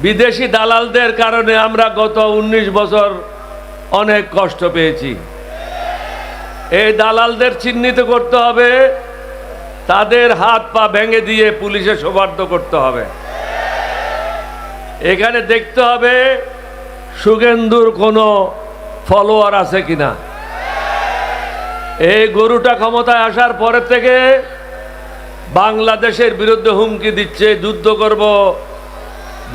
বিদেশি দালালদের কারণে আমরা গত 19 বছর অনেক কষ্ট পেয়েছি। এই দালালদের চিহ্নিত করতে হবে, তাদের হাত পা ভেঙে দিয়ে পুলিশে সোপর্দ করতে হবে। এখানে দেখতে হবে শুভেন্দুর কোনো ফলোয়ার আছে কিনা। এই গরুটা ক্ষমতায় আসার পরের থেকে বাংলাদেশের বিরুদ্ধে হুমকি দিচ্ছে, যুদ্ধ করব,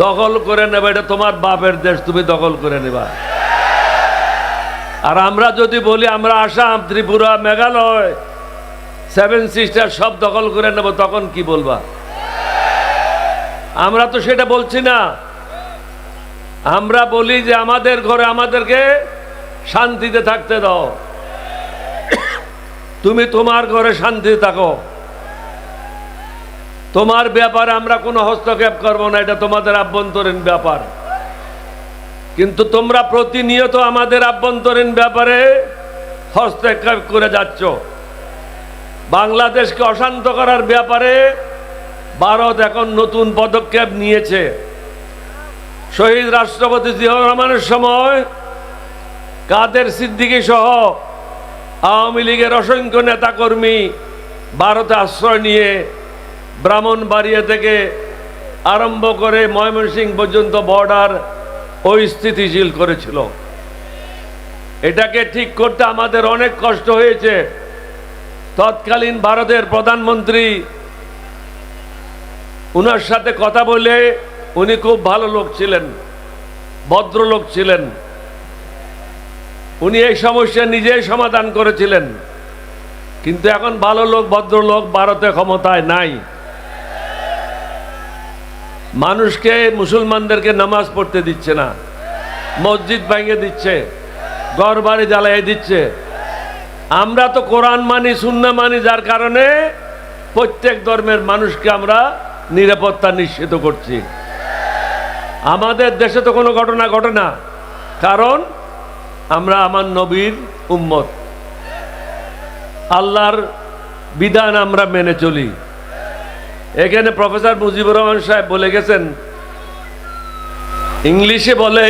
দখল করে নেবে, এটা তোমার বাপের দেশ, তুমি দখল করে নেবা। আর আমরা যদি বলি আমরা আসাম, ত্রিপুরা, মেঘালয়, 7 সিস্টার সব দখল করে নেব, তখন কি বলবা? আমরা তো সেটা বলছি না। আমরা বলি যে আমাদের ঘরে আমাদেরকে শান্তিতে থাকতে দাও, তুমি তোমার ঘরে শান্তিতে থাকো, তোমার ব্যাপারে আমরা কোনো হস্তক্ষেপ করব না, এটা তোমাদের আভ্যন্তরীণ ব্যাপার। কিন্তু তোমরা প্রতিনিয়ত আমাদের আভ্যন্তরীণ ব্যাপারে হস্তক্ষেপ করে যাচ্ছ। বাংলাদেশকে অশান্ত করার ব্যাপারে ভারত এখন নতুন পদক্ষেপ নিয়েছে। শহীদ রাষ্ট্রপতি জিয়াউর রহমানের সময় কাদের সিদ্দিকী সহ আওয়ামী লীগের অসংখ্য নেতাকর্মী ভারতে আশ্রয় নিয়ে ব্রাহ্মণবাড়িয়া থেকে আরম্ভ করে ময়মনসিংহ পর্যন্ত বর্ডার অস্থিতিশীল করেছিল। এটাকে ঠিক করতে আমাদের অনেক কষ্ট হয়েছে। তৎকালীন ভারতের প্রধানমন্ত্রী, উনার সাথে কথা বলে, উনি খুব ভালো লোক ছিলেন, ভদ্রলোক ছিলেন, উনি এই সমস্যা নিজেই সমাধান করেছিলেন। কিন্তু এখন ভালো লোক, ভদ্রলোক ভারতে ক্ষমতায় নাই। মানুষকে, মুসলমানদেরকে নামাজ পড়তে দিচ্ছে না, মসজিদ ভেঙে দিচ্ছে, ঘর বাড়ি জ্বালিয়ে দিচ্ছে। আমরা তো কোরআন মানি, সুন্নাহ মানি, যার কারণে প্রত্যেক ধর্মের মানুষকে আমরা নিরাপত্তা নিশ্চিত করছি। আমাদের দেশে তো কোনো ঘটনা ঘটে না, কারণ আমরা আমার নবীর উম্মত, আল্লাহর বিধান আমরা মেনে চলি। এখানে প্রফেসর মুজিবুর রহমান সাহেব বলে গেছেন, ইংলিশে বলে,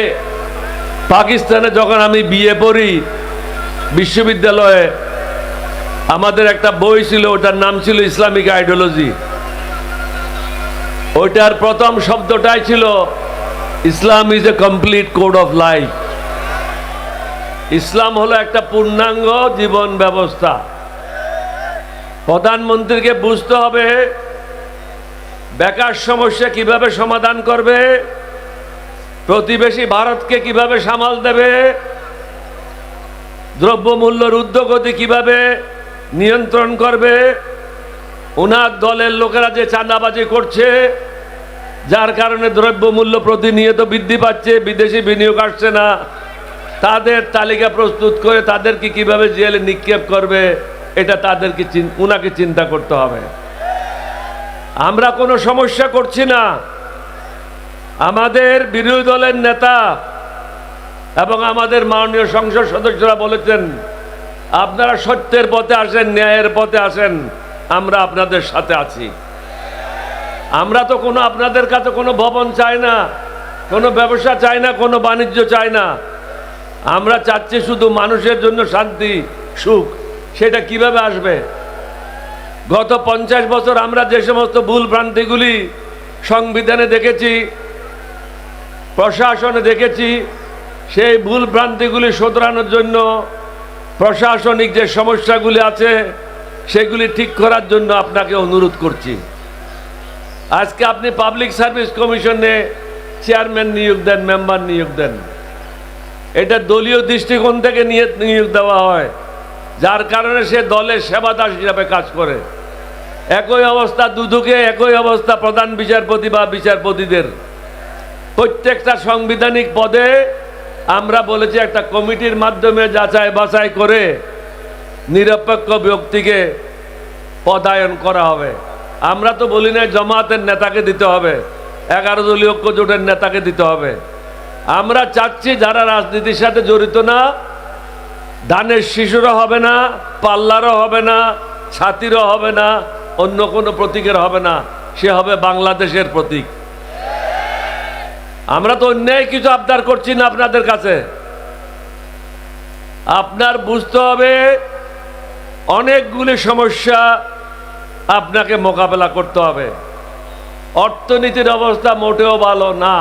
পাকিস্তানে যখন আমি বিএ পড়ি বিশ্ববিদ্যালয়ে, আমাদের একটা বই ছিল, ওটার নাম ছিল ইসলামিক আইডিওলজি। ওইটার প্রথম শব্দটাই ছিল Islam is a complete code of life. ইসলাম হলো একটা পূর্ণাঙ্গ জীবন ব্যবস্থা। প্রধানমন্ত্রীকে বুঝতে হবে বেকার সমস্যা কিভাবে সমাধান করবে, প্রতিবেশী ভারতকে কিভাবে সামাল দেবে, দ্রব্যমূল্যের ঊর্ধ্বগতি কিভাবে নিয়ন্ত্রণ করবে। ওনার দলের লোকেরা যে চাঁদাবাজি করছে, যার কারণে দ্রব্যমূল্য প্রতিনিয়ত বৃদ্ধি পাচ্ছে, বিদেশি বিনিয়োগ আসছে না, তাদের তালিকা প্রস্তুত করে তাদেরকে কিভাবে জেলে নিক্ষেপ করবে, এটা তাদেরকে উনাকে চিন্তা করতে হবে। আমরা কোনো সমস্যা করছি না। আমাদের বিরোধী দলের নেতা এবং আমাদের মাননীয় সংসদ সদস্যরা বলেছেন, আপনারা সত্যের পথে আসেন, ন্যায়ের পথে আসেন, আমরা আপনাদের সাথে আছি। আমরা তো কোনো আপনাদের কাছে কোনো ভবন চাই না, কোনো ব্যবসা চাই না, কোনো বাণিজ্য চাই না। আমরা চাচ্ছি শুধু মানুষের জন্য শান্তি, সুখ। সেটা কিভাবে আসবে? গত 50 বছর আমরা যে সমস্ত ভুল ভ্রান্তিগুলি সংবিধানে দেখেছি, প্রশাসনে দেখেছি, সেই ভুল ভ্রান্তিগুলি শোধরানোর জন্য প্রশাসনিক যে সমস্যাগুলি আছে সেগুলি ঠিক করার জন্য আপনাকে অনুরোধ করছি। আজকে আপনি পাবলিক সার্ভিস কমিশনে চেয়ারম্যান নিয়োগ দেন, মেম্বার নিয়োগ দেন, এটা দলীয় দৃষ্টিকোণ থেকে নিয়োগ দেওয়া হয়, যার কারণে সে দলের সেবাদাস হিসাবে কাজ করে। একই অবস্থা দুদকে, একই অবস্থা প্রধান বিচারপতি বা বিচারপতিদের। প্রত্যেকটা সাংবিধানিক পদে আমরা বলেছি একটা কমিটির মাধ্যমে যাচাই বাছাই করে নিরপেক্ষ ব্যক্তিকে পদায়ন করা হবে। আমরা তো বলি না জামাতের নেতাকে দিতে হবে, 11 দলীয় ঐক্য জোটের নেতাকে দিতে হবে। আমরা চাচ্ছি যারা রাজনীতির সাথে জড়িত না, ধানের শিশুরও হবে না, পাল্লারও হবে না, ছাতিরও হবে না, অন্য কোনো প্রতীকের হবে না, সে হবে বাংলাদেশের প্রতীক। আমরা তো অন্যায় কিছু আবদার করছি না আপনাদের কাছে। আপনার বুঝতে হবে অনেকগুলি সমস্যা আপনাকে মোকাবেলা করতে হবে। অর্থনীতির অবস্থা মোটেও ভালো না।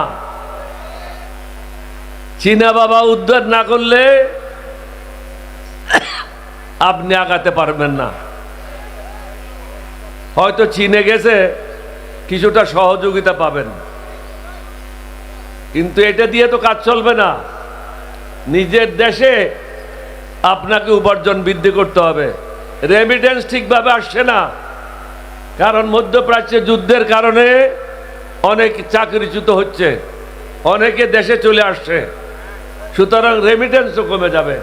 চীনা বাবা উদ্ধার না করলে আপনি আগাতে পারবেন না। হয়তো চীনে গেছে কিছুটা সহযোগিতা পাবেন, কিন্তু এটা দিয়ে তো কাজ চলবে না। নিজের দেশে আপনাকে উপার্জন বৃদ্ধি করতে হবে। রেমিটেন্স ঠিকভাবে আসছে না, কারণ মধ্যপ্রাচ্যে যুদ্ধের কারণে অনেক চাকরিচ্যুত হচ্ছে, অনেকে দেশে চলে আসছে, সুতরাং রেমিটেন্সও কমে যাবে।